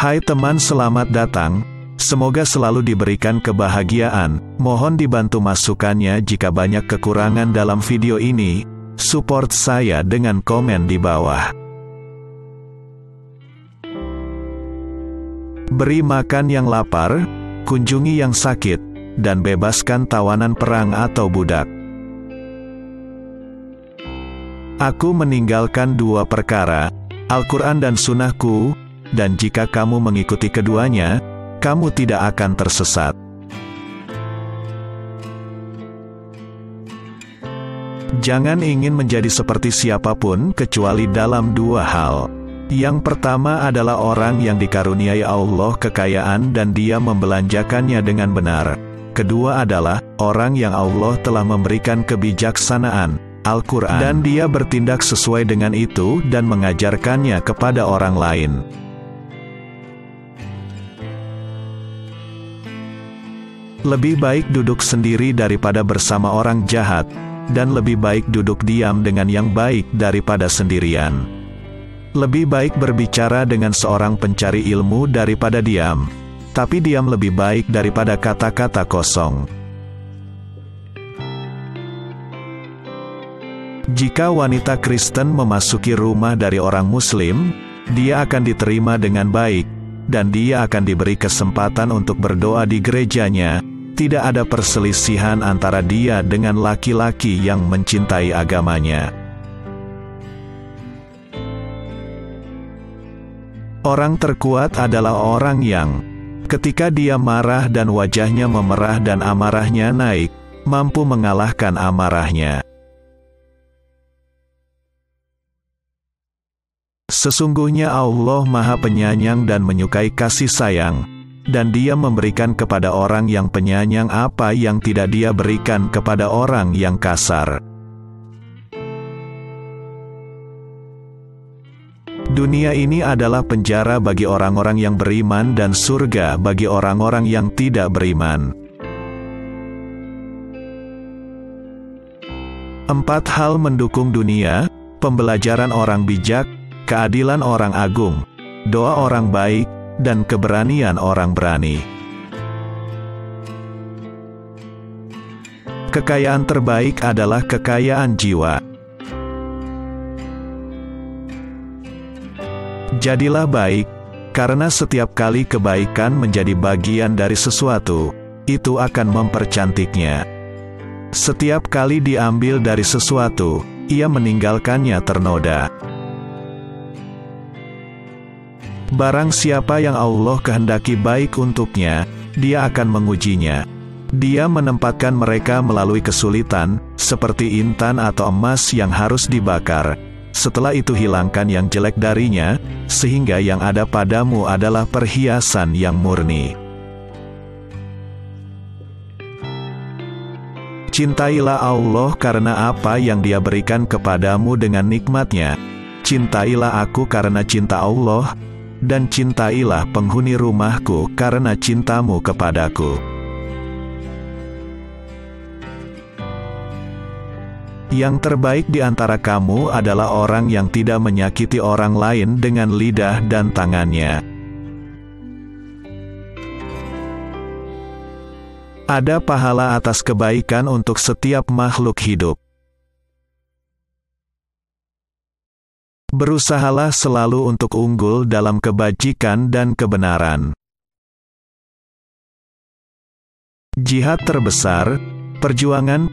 Hai teman, selamat datang. Semoga selalu diberikan kebahagiaan. Mohon dibantu masukannya jika banyak kekurangan dalam video ini. Support saya dengan komen di bawah. Beri makan yang lapar, kunjungi yang sakit, dan bebaskan tawanan perang atau budak. Aku meninggalkan dua perkara, Al-Quran dan Sunnahku, dan jika kamu mengikuti keduanya, kamu tidak akan tersesat. Jangan ingin menjadi seperti siapapun kecuali dalam dua hal. Yang pertama adalah orang yang dikaruniai Allah kekayaan dan dia membelanjakannya dengan benar. Kedua adalah orang yang Allah telah memberikan kebijaksanaan, Al-Quran, dan dia bertindak sesuai dengan itu dan mengajarkannya kepada orang lain. Lebih baik duduk sendiri daripada bersama orang jahat, dan lebih baik duduk diam dengan yang baik daripada sendirian. Lebih baik berbicara dengan seorang pencari ilmu daripada diam, tapi diam lebih baik daripada kata-kata kosong. Jika wanita Kristen memasuki rumah dari orang Muslim, dia akan diterima dengan baik, dan dia akan diberi kesempatan untuk berdoa di gerejanya. Tidak ada perselisihan antara dia dengan laki-laki yang mencintai agamanya. Orang terkuat adalah orang yang, ketika dia marah dan wajahnya memerah dan amarahnya naik, mampu mengalahkan amarahnya. Sesungguhnya Allah Maha Penyayang dan menyukai kasih sayang, dan dia memberikan kepada orang yang penyayang apa yang tidak dia berikan kepada orang yang kasar. Dunia ini adalah penjara bagi orang-orang yang beriman dan surga bagi orang-orang yang tidak beriman. 4 hal mendukung dunia: pembelajaran orang bijak, keadilan orang agung, doa orang baik, dan keberanian orang berani. Kekayaan terbaik adalah kekayaan jiwa. Jadilah baik, karena setiap kali kebaikan menjadi bagian dari sesuatu, itu akan mempercantiknya. Setiap kali diambil dari sesuatu, ia meninggalkannya ternoda. Barang siapa yang Allah kehendaki baik untuknya, dia akan mengujinya. Dia menempatkan mereka melalui kesulitan, seperti intan atau emas yang harus dibakar. Setelah itu hilangkan yang jelek darinya, sehingga yang ada padamu adalah perhiasan yang murni. Cintailah Allah karena apa yang Dia berikan kepadamu dengan nikmat-Nya. Cintailah aku karena cinta Allah, dan cintailah penghuni rumahku karena cintamu kepadaku. Yang terbaik di antara kamu adalah orang yang tidak menyakiti orang lain dengan lidah dan tangannya. Ada pahala atas kebaikan untuk setiap makhluk hidup. Berusahalah selalu untuk unggul dalam kebajikan dan kebenaran. Jihad terbesar, perjuangan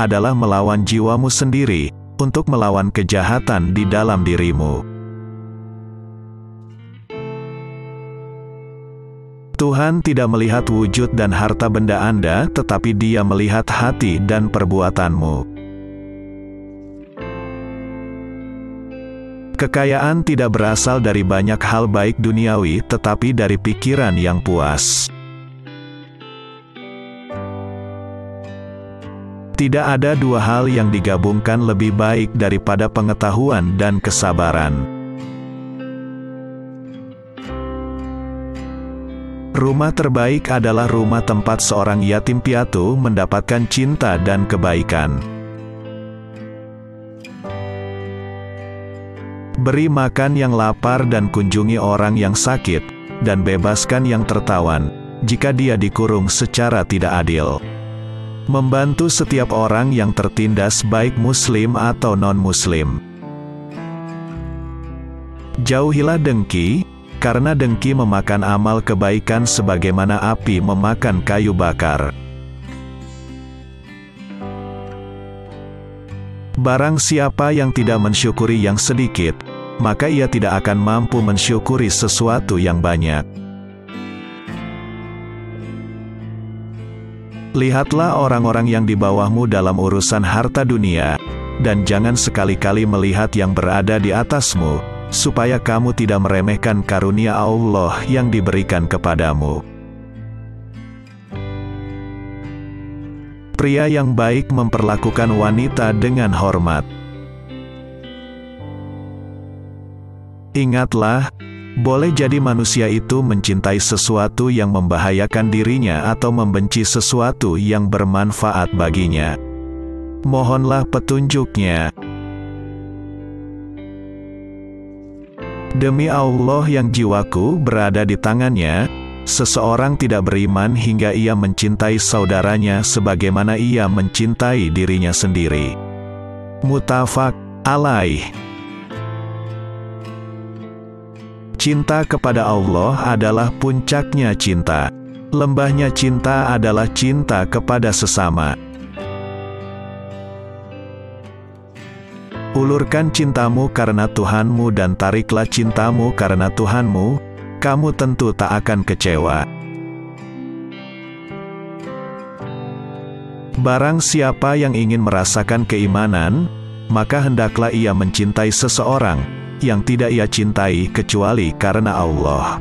adalah melawan jiwamu sendiri, untuk melawan kejahatan di dalam dirimu. Tuhan tidak melihat wujud dan harta benda Anda, tetapi Dia melihat hati dan perbuatanmu. Kekayaan tidak berasal dari banyak hal baik duniawi, tetapi dari pikiran yang puas. Tidak ada dua hal yang digabungkan lebih baik daripada pengetahuan dan kesabaran. Rumah terbaik adalah rumah tempat seorang yatim piatu mendapatkan cinta dan kebaikan. Beri makan yang lapar dan kunjungi orang yang sakit, dan bebaskan yang tertawan, jika dia dikurung secara tidak adil. Membantu setiap orang yang tertindas baik muslim atau non-muslim. Jauhilah dengki, karena dengki memakan amal kebaikan sebagaimana api memakan kayu bakar. Barang siapa yang tidak mensyukuri yang sedikit, maka ia tidak akan mampu mensyukuri sesuatu yang banyak. Lihatlah orang-orang yang di bawahmu dalam urusan harta dunia, dan jangan sekali-kali melihat yang berada di atasmu, supaya kamu tidak meremehkan karunia Allah yang diberikan kepadamu. Pria yang baik memperlakukan wanita dengan hormat. Ingatlah, boleh jadi manusia itu mencintai sesuatu yang membahayakan dirinya atau membenci sesuatu yang bermanfaat baginya. Mohonlah petunjuknya. Demi Allah yang jiwaku berada di tangannya, seseorang tidak beriman hingga ia mencintai saudaranya sebagaimana ia mencintai dirinya sendiri. Muttafaq alaih. Cinta kepada Allah adalah puncaknya cinta. Lembahnya cinta adalah cinta kepada sesama. Ulurkan cintamu karena Tuhanmu dan tariklah cintamu karena Tuhanmu, kamu tentu tak akan kecewa. Barang siapa yang ingin merasakan keimanan, maka hendaklah ia mencintai seseorang yang tidak ia cintai kecuali karena Allah.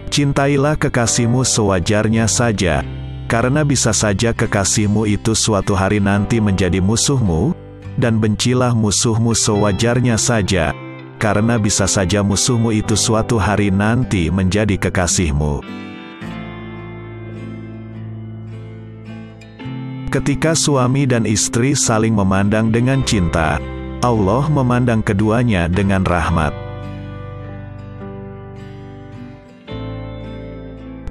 Cintailah kekasihmu sewajarnya saja, karena bisa saja kekasihmu itu suatu hari nanti menjadi musuhmu, dan bencilah musuhmu sewajarnya saja, karena bisa saja musuhmu itu suatu hari nanti menjadi kekasihmu. Ketika suami dan istri saling memandang dengan cinta, Allah memandang keduanya dengan rahmat.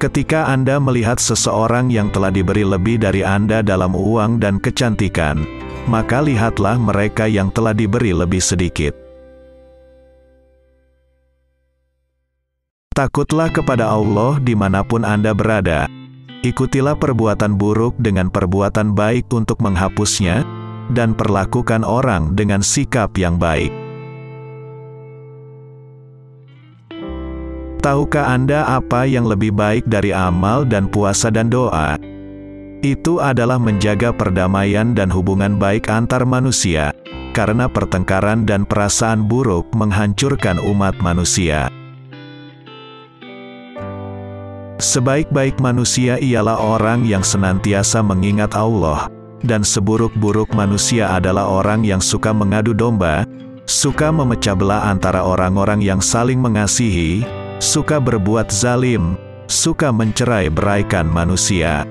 Ketika Anda melihat seseorang yang telah diberi lebih dari Anda dalam uang dan kecantikan, maka lihatlah mereka yang telah diberi lebih sedikit. Takutlah kepada Allah dimanapun Anda berada. Ikutilah perbuatan buruk dengan perbuatan baik untuk menghapusnya, dan perlakukan orang dengan sikap yang baik. Tahukah Anda apa yang lebih baik dari amal dan puasa dan doa? Itu adalah menjaga perdamaian dan hubungan baik antar manusia, karena pertengkaran dan perasaan buruk menghancurkan umat manusia. Sebaik-baik manusia ialah orang yang senantiasa mengingat Allah, dan seburuk-buruk manusia adalah orang yang suka mengadu domba, suka memecah belah antara orang-orang yang saling mengasihi, suka berbuat zalim, suka mencerai-beraikan manusia.